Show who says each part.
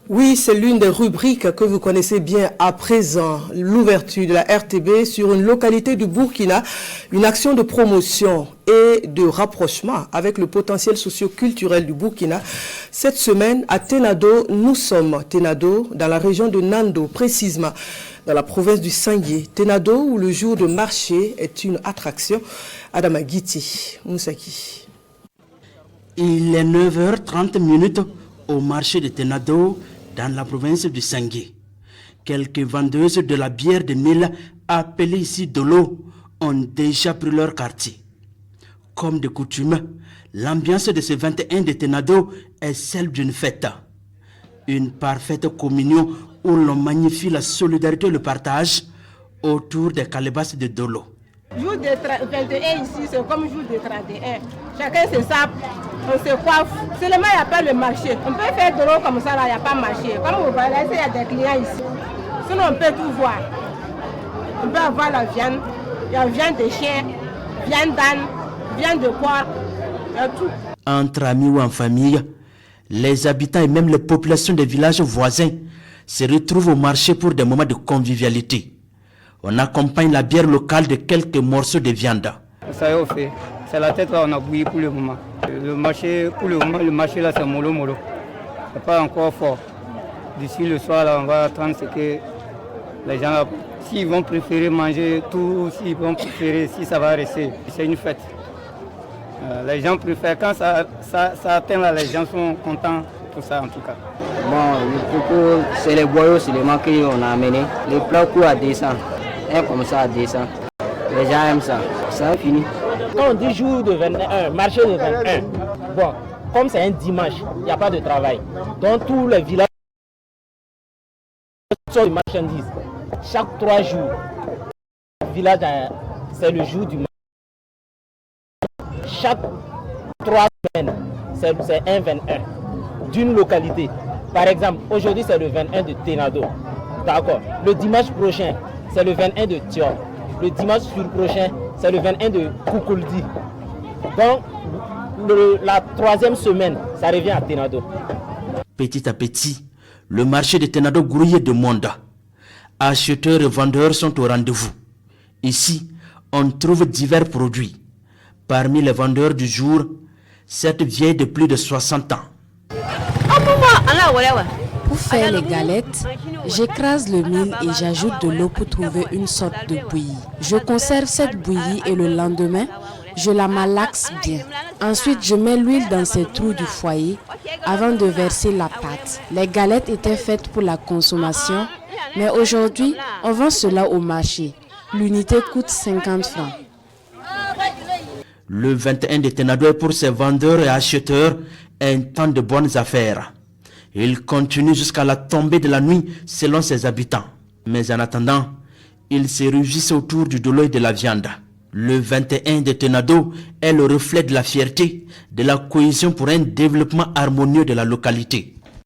Speaker 1: Oui, c'est l'une des rubriques que vous connaissez bien à présent. L'ouverture de la RTB sur une localité du Burkina, une action de promotion et de rapprochement avec le potentiel socio-culturel du Burkina. Cette semaine, à Tenado, nous sommes Tenado, dans la région de Nando, précisément dans la province du Sangué. Tenado, où le jour de marché est une attraction. Adama Giti, Moussaki.
Speaker 2: Il est 9h30 au marché de Tenado, dans la province du Sangué. Quelques vendeuses de la bière de Mille, appelée ici Dolo, ont déjà pris leur quartier. Comme de coutume, l'ambiance de ce 21 de Tenado est celle d'une fête. Une parfaite communion où l'on magnifie la solidarité et le partage autour des calebasses de Dolo.
Speaker 3: Jour de 21 ici, c'est comme jour de 31. Chacun se sape, on se coiffe. Seulement, il n'y a pas le marché. On peut faire de l'eau comme ça, là, il n'y a pas de marché. Comme vous voyez, il y a des clients ici. Sinon, on peut tout voir. On peut avoir la viande. Il y a viande de chien, viande d'âne, viande de porc, il y a tout.
Speaker 2: Entre amis ou en famille, les habitants et même les populations des villages voisins se retrouvent au marché pour des moments de convivialité. On accompagne la bière locale de quelques morceaux de viande.
Speaker 4: Ça y est, fait. C'est la tête là, on a bouilli pour le moment. Le marché, pour le moment, le marché là, c'est mollo. C'est pas encore fort. D'ici le soir, là, on va attendre ce que les gens, s'ils vont préférer manger tout, s'ils vont préférer, si ça va rester. C'est une fête. Les gens préfèrent, quand ça atteint là, les gens sont contents pour ça en tout cas.
Speaker 5: Bon, le coco, c'est les boyaux, c'est les manques qu'on a amenés. Les plats coûtent à 200. Un comme ça à 200. Les gens aiment ça. Ça a fini.
Speaker 6: Quand on dit jour de 21, marché de 21, bon, comme c'est un dimanche, il n'y a pas de travail. Donc tous les villages sont de marchandises. Chaque 3 jours, le village, c'est le jour du marché. Chaque 3 semaines, c'est un 21 d'une localité. Par exemple, aujourd'hui c'est le 21 de Tenado. D'accord. Le dimanche prochain, c'est le 21 de Thior. Le dimanche prochain, c'est le 21 de Koukouldi. Donc, la 3e semaine, ça revient à Tenado.
Speaker 2: Petit à petit, le marché de Tenado grouille de monde. Acheteurs et vendeurs sont au rendez-vous. Ici, on trouve divers produits. Parmi les vendeurs du jour, cette vieille de plus de 60 ans.
Speaker 7: Pour faire les galettes, j'écrase le mil et j'ajoute de l'eau pour trouver une sorte de bouillie. Je conserve cette bouillie et le lendemain, je la malaxe bien. Ensuite, je mets l'huile dans ces trous du foyer avant de verser la pâte. Les galettes étaient faites pour la consommation, mais aujourd'hui, on vend cela au marché. L'unité coûte 50 francs.
Speaker 2: Le 21 de Tenado est pour ses vendeurs et acheteurs un temps de bonnes affaires. Il continue jusqu'à la tombée de la nuit selon ses habitants. Mais en attendant, ils se réjouissent autour du dolo et de la viande. Le 21 de Tenado est le reflet de la fierté, de la cohésion pour un développement harmonieux de la localité.